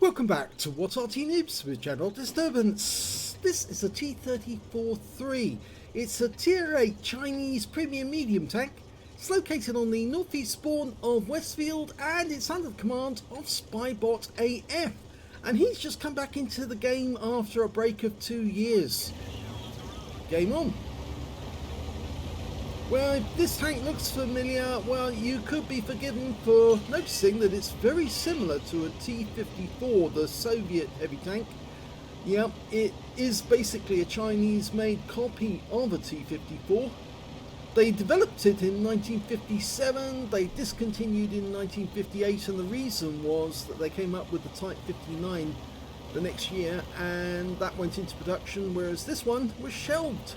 Welcome back to What Arty Noobs with General Disturbance. This is a T-34-3. It's a Tier 8 Chinese premium medium tank. It's located on the northeast spawn of Westfield and it's under the command of SpybotAF. And he's just come back into the game after a break of 2 years. Game on. Well, if this tank looks familiar, well, you could be forgiven for noticing that it's very similar to a T-54, the Soviet heavy tank. Yep, it is basically a Chinese-made copy of a T-54. They developed it in 1957, they discontinued in 1958, and the reason was that they came up with the Type 59 the next year, and that went into production, whereas this one was shelved.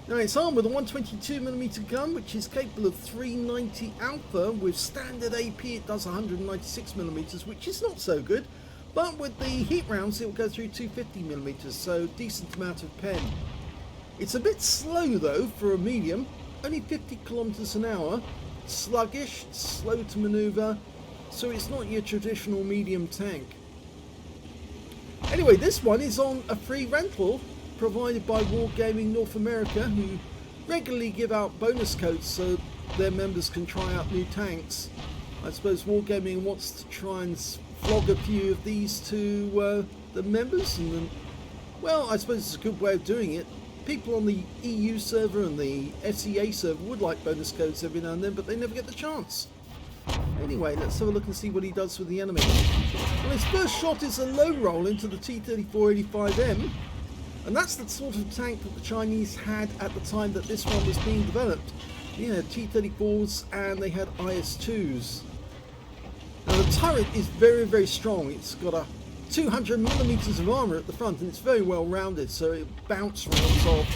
Now it's armed with a 122mm gun, which is capable of 390 alpha. With standard AP it does 196mm, which is not so good, but with the heat rounds it will go through 250mm, so decent amount of pen. It's a bit slow though for a medium, only 50 kilometers an hour, sluggish, slow to maneuver, so it's not your traditional medium tank. Anyway, this one is on a free rental provided by Wargaming North America, who regularly give out bonus codes so their members can try out new tanks. I suppose Wargaming wants to try and flog a few of these to the members, and then, well, I suppose it's a good way of doing it. People on the EU server and the SEA server would like bonus codes every now and then, but they never get the chance. Anyway, let's have a look and see what he does with the enemy. Well, his first shot is a low roll into the T-34-3M. And that's the sort of tank that the Chinese had at the time that this one was being developed. Yeah, T-34s and they had IS-2s. Now the turret is very, very strong. It's got a 200mm of armour at the front and it's very well rounded, so it bounce rounds off.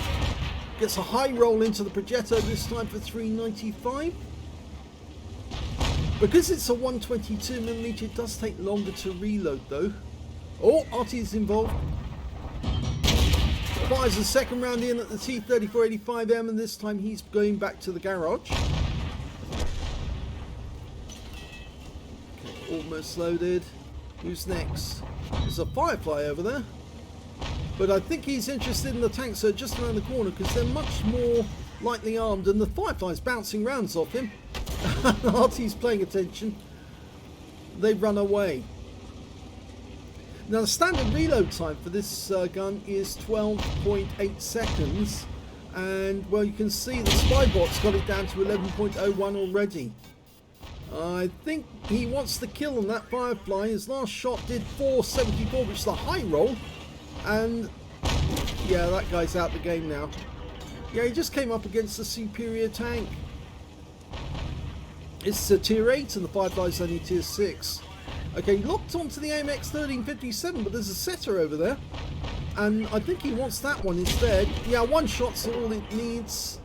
Gets a high roll into the Progetto, this time for 395. Because it's a 122mm, it does take longer to reload though. Oh, Arty is involved. Fires a second round in at the T-34-3M, and this time he's going back to the garage. Okay, almost loaded. Who's next? There's a Firefly over there. But I think he's interested in the tanks that are just around the corner because they're much more lightly armed and the Firefly's bouncing rounds off him. Arty's paying attention. They run away. Now the standard reload time for this gun is 12.8 seconds, and well, you can see the Spybot's got it down to 11.01 already. I think he wants the kill on that Firefly. His last shot did 474, which is a high roll, and yeah, that guy's out the game now. Yeah, he just came up against a superior tank. It's a tier 8 and the Firefly's only tier 6. Okay, locked onto the AMX 1357, but there's a setter over there. And I think he wants that one instead. Yeah, one shot's all it needs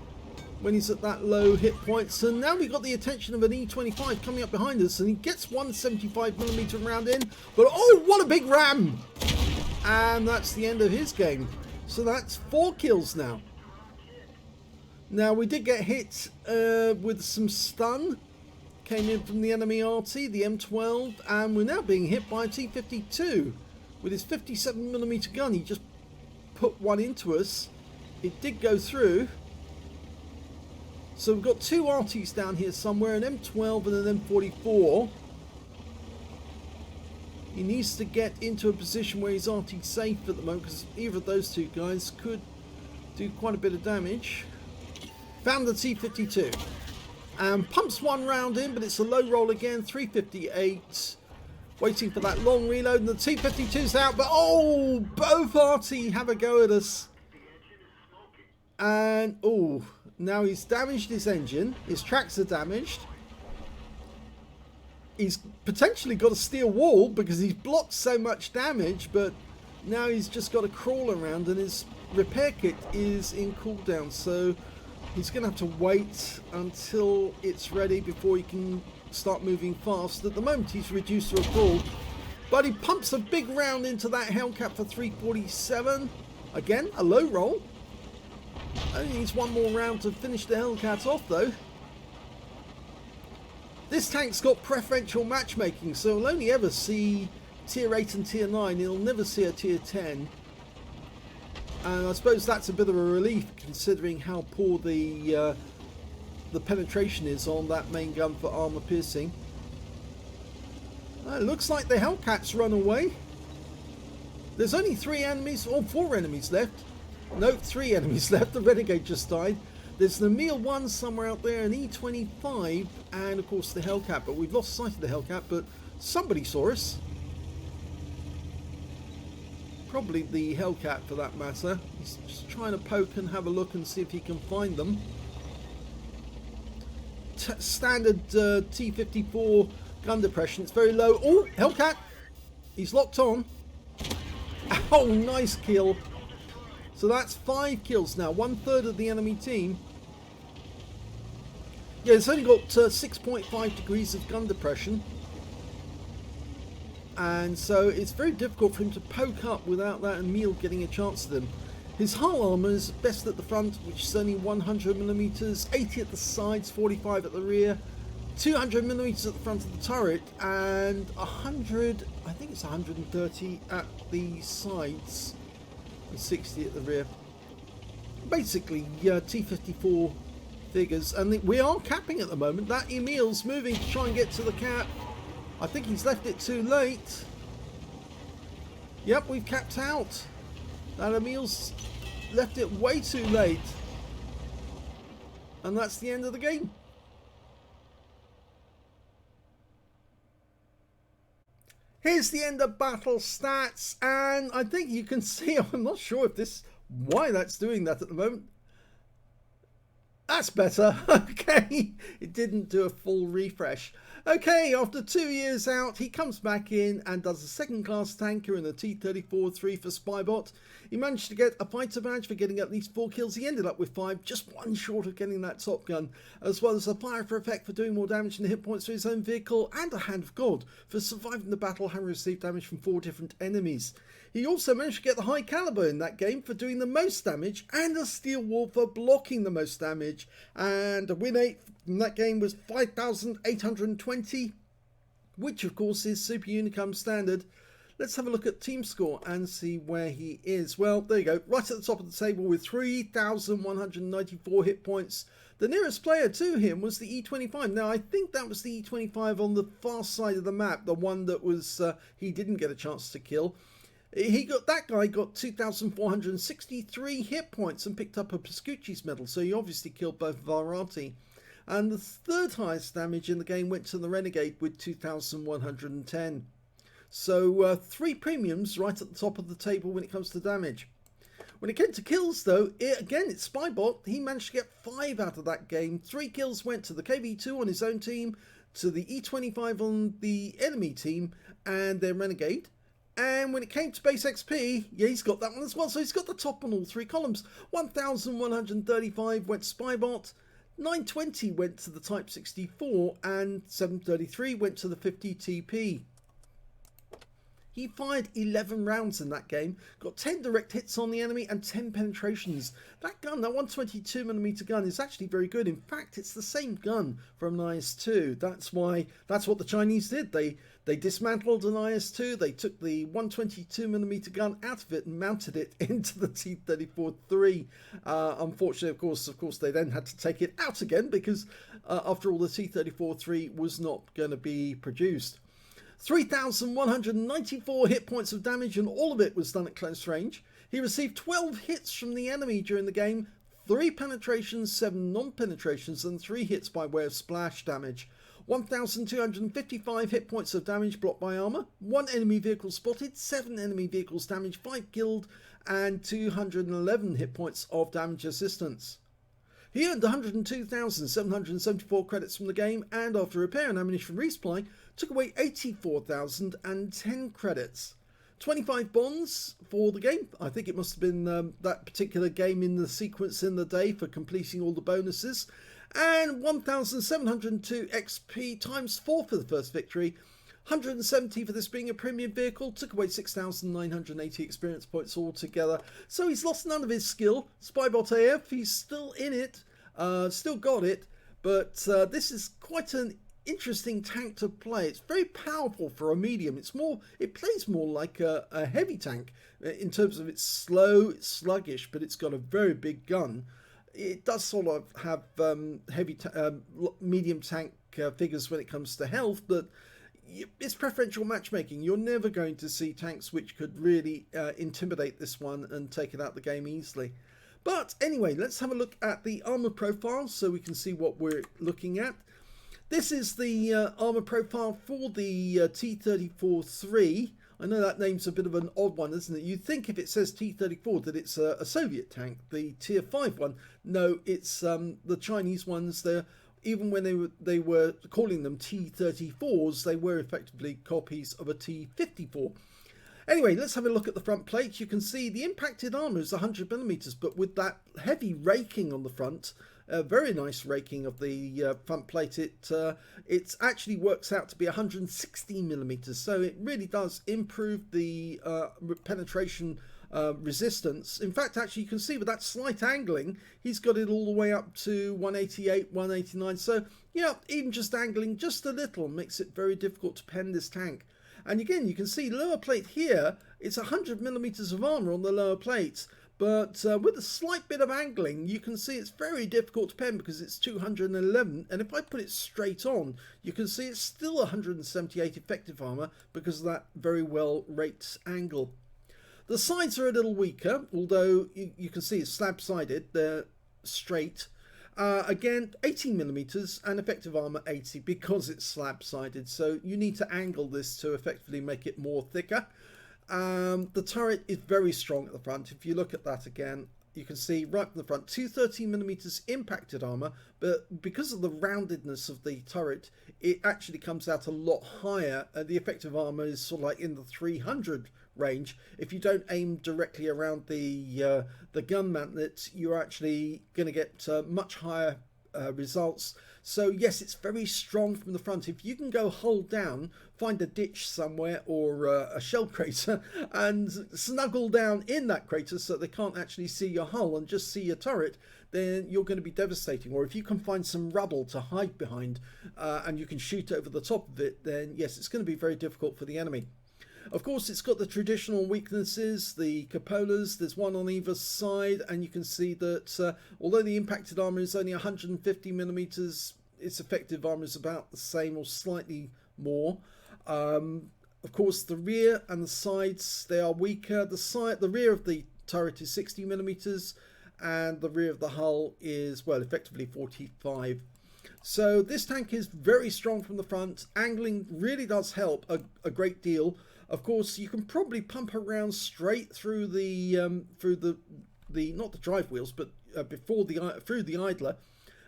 when he's at that low hit point. So now we've got the attention of an E25 coming up behind us, and he gets 175mm round in. But oh, what a big ram! And that's the end of his game. So that's 4 kills now. Now, we did get hit with some stun. Came in from the enemy Arty, the M12, and we're now being hit by a T-52 with his 57mm gun. He just put one into us. It did go through. So we've got 2 Artys down here somewhere, an M12 and an M44. He needs to get into a position where he's Arty safe at the moment, because either of those two guys could do quite a bit of damage. Found the T-52. And pumps one round in, but it's a low roll again, 358. Waiting for that long reload, and the T-52's out, but oh, both Arty have a go at us. And oh, now he's damaged his engine, his tracks are damaged. He's potentially got a steel wall because he's blocked so much damage, but now he's just got a crawl around and his repair kit is in cooldown, so he's going to have to wait until it's ready before he can start moving fast. At the moment he's reduced to a crawl, but he pumps a big round into that Hellcat for 347. Again, a low roll. Only needs one more round to finish the Hellcat off though. This tank's got preferential matchmaking, so it'll only ever see tier 8 and tier 9. It'll never see a tier 10. And I suppose that's a bit of a relief considering how poor the penetration is on that main gun for armor piercing. It looks like the Hellcat's run away. There's only 3 enemies, or 4 enemies left. No, 3 enemies left. The Renegade just died. There's the Emil 1 somewhere out there, an E25, and of course the Hellcat. But we've lost sight of the Hellcat, but somebody saw us. Probably the Hellcat for that matter. He's just trying to poke and have a look and see if he can find them. Standard T-34 gun depression. It's very low. Oh, Hellcat! He's locked on. Oh, nice kill. So that's 5 kills now. 1/3 of the enemy team. Yeah, it's only got 6.5 degrees of gun depression. And so it's very difficult for him to poke up without that Emil getting a chance at him. His hull armour is best at the front, which is only 100mm, 80 at the sides, 45 at the rear, 200mm at the front of the turret, and 100, I think it's 130 at the sides, and 60 at the rear. Basically, T-54 figures, and we are capping at the moment. That Emil's moving to try and get to the cap. I think he's left it too late. Yep, we've capped out. That Emil's left it way too late. And that's the end of the game. Here's the end of battle stats, and I think you can see, I'm not sure if why that's doing that at the moment. That's better. Okay, it didn't do a full refresh. Okay, after 2 years out, he comes back in and does a second-class tanker in a T-34-3 for Spybot. He managed to get a fighter badge for getting at least 4 kills. He ended up with 5, just 1 short of getting that top gun, as well as a fire for effect for doing more damage than the hit points to his own vehicle, and a Hand of God for surviving the battle having received damage from 4 different enemies. He also managed to get the high caliber in that game for doing the most damage, and a steel wall for blocking the most damage, and a win rate from that game was 5,820, which of course is Super Unicum standard. Let's have a look at team score and see where he is. Well, there you go, right at the top of the table with 3,194 hit points. The nearest player to him was the E25. Now, I think that was the E25 on the far side of the map, the one that was he didn't get a chance to kill. That guy got 2,463 hit points and picked up a Pascucci's medal, so he obviously killed both of our Arty. And the third highest damage in the game went to the Renegade with 2,110. So 3 premiums right at the top of the table when it comes to damage. When it came to kills though, again it's Spybot. He managed to get 5 out of that game. 3 kills went to the KV2 on his own team, to the E25 on the enemy team, and their Renegade. And when it came to base XP, yeah, he's got that one as well. So he's got the top on all 3 columns. 1,135 went to Spybot, 920 went to the Type 64, and 733 went to the 50 TP. He fired 11 rounds in that game, got 10 direct hits on the enemy and 10 penetrations. That gun, that 122mm gun, is actually very good. In fact, it's the same gun from an IS-2. That's what the Chinese did. They dismantled an IS-2, they took the 122mm gun out of it and mounted it into the T-34-3. Unfortunately, of course, they then had to take it out again because, after all, the T-34-3 was not going to be produced. 3,194 hit points of damage, and all of it was done at close range. He received 12 hits from the enemy during the game, 3 penetrations, 7 non-penetrations, and 3 hits by way of splash damage. 1,255 hit points of damage blocked by armor, 1 enemy vehicle spotted, 7 enemy vehicles damaged, 5 killed, and 211 hit points of damage assistance. He earned 102,774 credits from the game, and after repair and ammunition resupply, took away 84,010 credits. 25 bonds for the game. I think it must have been that particular game in the sequence in the day for completing all the bonuses. And 1,702 XP times 4 for the first victory. 170 for this being a premium vehicle. Took away 6,980 experience points altogether. So he's lost none of his skill. SpybotAF, he's still in it. Still got it. But this is quite an interesting tank to play. It's very powerful for a medium. It plays more like a heavy tank in terms of it's slow, it's sluggish, but it's got a very big gun. It does sort of have medium tank figures when it comes to health, but it's preferential matchmaking. You're never going to see tanks which could really intimidate this one and take it out the game easily. But anyway, let's have a look at the armor profile so we can see what we're looking at. This is the armor profile for the T-34-3. I know that name's a bit of an odd one, isn't it? You'd think if it says T-34 that it's a Soviet tank, the Tier 5 one. No, it's the Chinese ones there. Even when they were calling them T-34s, they were effectively copies of a T-54. Anyway, let's have a look at the front plate. You can see the impacted armour is 100mm, but with that heavy raking on the front, very nice raking of the front plate, it actually works out to be 116mm. So it really does improve the penetration resistance. In fact, actually, you can see with that slight angling, he's got it all the way up to 188, 189. So, yeah, even just angling just a little makes it very difficult to pen this tank. And again, you can see lower plate here, it's 100mm of armour on the lower plate. But with a slight bit of angling, you can see it's very difficult to pen because it's 211. And if I put it straight on, you can see it's still 178 effective armour because of that very well raked angle. The sides are a little weaker, although you can see it's slab-sided. They're straight. Again, 18mm and effective armour 80 because it's slab-sided. So you need to angle this to effectively make it more thicker. The turret is very strong at the front. If you look at that again, you can see right from the front, 213mm impacted armour, but because of the roundedness of the turret, it actually comes out a lot higher. The effective armour is sort of like in the 300 range. If you don't aim directly around the gun mantlet, you're actually going to get much higher results. So yes, it's very strong from the front. If you can go hold down, find a ditch somewhere or a shell crater and snuggle down in that crater so they can't actually see your hull and just see your turret, then you're going to be devastating. Or if you can find some rubble to hide behind and you can shoot over the top of it, then yes, it's going to be very difficult for the enemy. Of course, it's got the traditional weaknesses, the cupolas. There's one on either side, and you can see that although the impacted armour is only 150mm, its effective armour is about the same or slightly more. Of course, the rear and the sides, they are weaker. The rear of the turret is 60mm, and the rear of the hull is, well, effectively 45. So this tank is very strong from the front. Angling really does help a great deal. Of course, you can probably pump around straight through the not the drive wheels, but through the idler,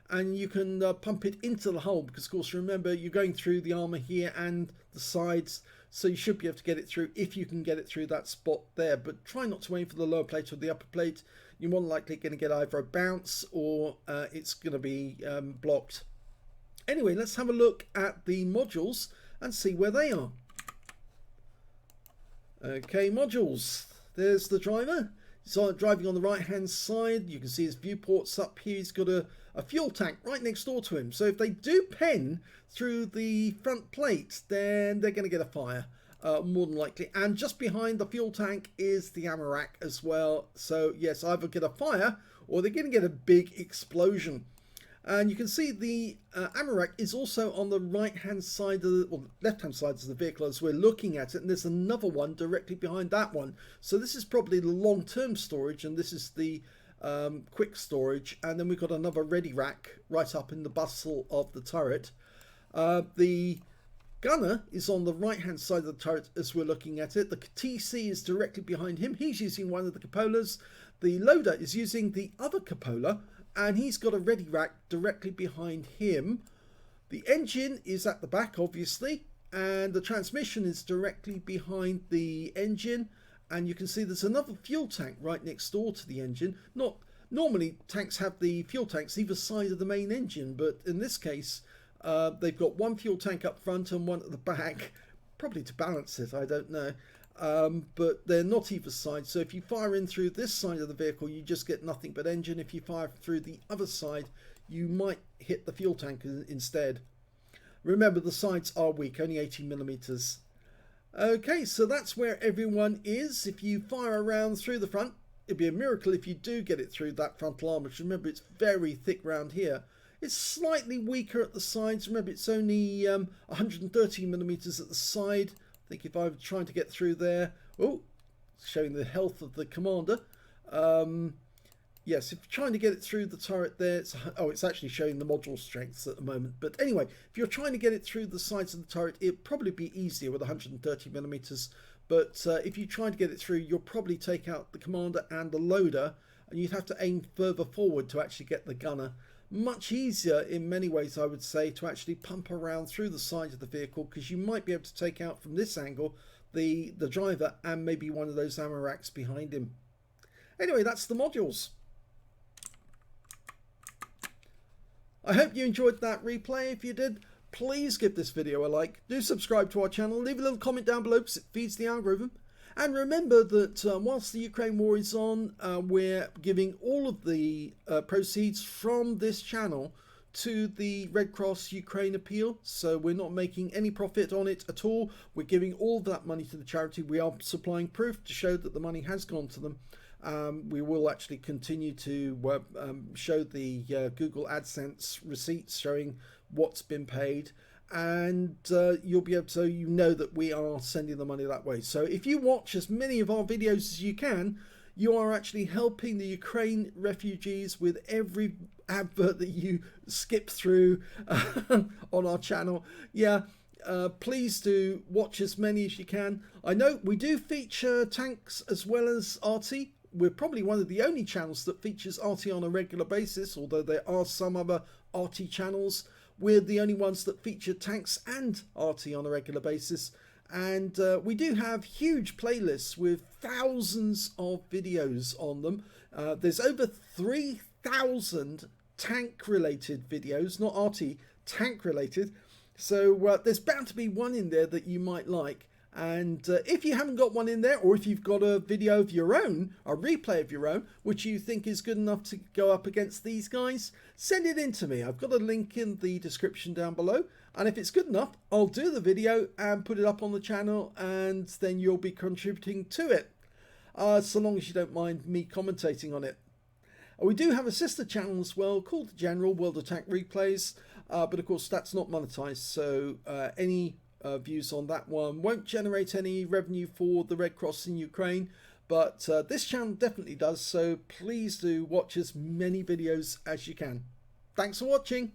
and you can pump it into the hull because, of course, remember you're going through the armour here and the sides, so you should be able to get it through if you can get it through that spot there. But try not to aim for the lower plate or the upper plate. You're more likely going to get either a bounce or it's going to be blocked. Anyway, let's have a look at the modules and see where they are. Okay, modules. There's the driver. He's driving on the right hand side. You can see his viewports up here. He's got a fuel tank right next door to him. So if they do pen through the front plate, then they're going to get a fire, more than likely. And just behind the fuel tank is the ammo rack as well. So yes, either get a fire or they're going to get a big explosion. And you can see the ammo rack is also on the right-hand side of left-hand side of the vehicle as we're looking at it. And there's another one directly behind that one. So this is probably the long-term storage, and this is the quick storage. And then we've got another ready rack right up in the bustle of the turret. The gunner is on the right-hand side of the turret as we're looking at it. The TC is directly behind him. He's using one of the cupolas. The loader is using the other cupola, and he's got a ready rack directly behind him. The engine is at the back, obviously, and the transmission is directly behind the engine. And you can see there's another fuel tank right next door to the engine. Normally tanks have the fuel tanks either side of the main engine, but in this case they've got one fuel tank up front and one at the back, probably to balance it, I don't know. But they're not either side, so if you fire in through this side of the vehicle, you just get nothing but engine. If you fire through the other side, you might hit the fuel tank instead. Remember, the sides are weak, only 18mm. Okay, so that's where everyone is. If you fire around through the front, it'd be a miracle if you do get it through that frontal armor. Remember, it's very thick round here. It's slightly weaker at the sides. Remember, it's only 113mm at the side. I think if I were trying to get through there, oh, showing the health of the commander. Yes, if you're trying to get it through the turret there, it's actually showing the module strengths at the moment. But anyway, if you're trying to get it through the sides of the turret, it'd probably be easier with 130mm. But if you try to get it through, you'll probably take out the commander and the loader, and you'd have to aim further forward to actually get the gunner. Much easier in many ways, I would say, to actually pump around through the side of the vehicle, because you might be able to take out from this angle the driver and maybe one of those ammo racks behind him. Anyway, that's the modules. I hope you enjoyed that replay. If you did, please give this video a like. Do subscribe to our channel. Leave a little comment down below because it feeds the algorithm. And remember that whilst the Ukraine war is on, we're giving all of the proceeds from this channel to the Red Cross Ukraine appeal. So we're not making any profit on it at all. We're giving all of that money to the charity. We are supplying proof to show that the money has gone to them. We will actually continue to show the Google AdSense receipts showing what's been paid, and you'll be able to know that we are sending the money that way. So if you watch as many of our videos as you can, you are actually helping the Ukraine refugees with every advert that you skip through on our channel. Yeah. Please do watch as many as you can. I know we do feature tanks as well as Arty. We're probably one of the only channels that features Arty on a regular basis, although there are some other Arty channels. We're the only ones that feature tanks and Arty on a regular basis. And we do have huge playlists with thousands of videos on them. There's over 3,000 tank-related videos, not Arty, tank-related. So there's bound to be one in there that you might like. And if you haven't got one in there, or if you've got a video of your own, a replay of your own, which you think is good enough to go up against these guys, send it in to me. I've got a link in the description down below. And if it's good enough, I'll do the video and put it up on the channel, and then you'll be contributing to it. So long as you don't mind me commentating on it. We do have a sister channel as well called the General World of Tank Replays, but of course that's not monetized, so any views on that one won't generate any revenue for the Red Cross in Ukraine, but this channel definitely does, so please do watch as many videos as you can. Thanks for watching.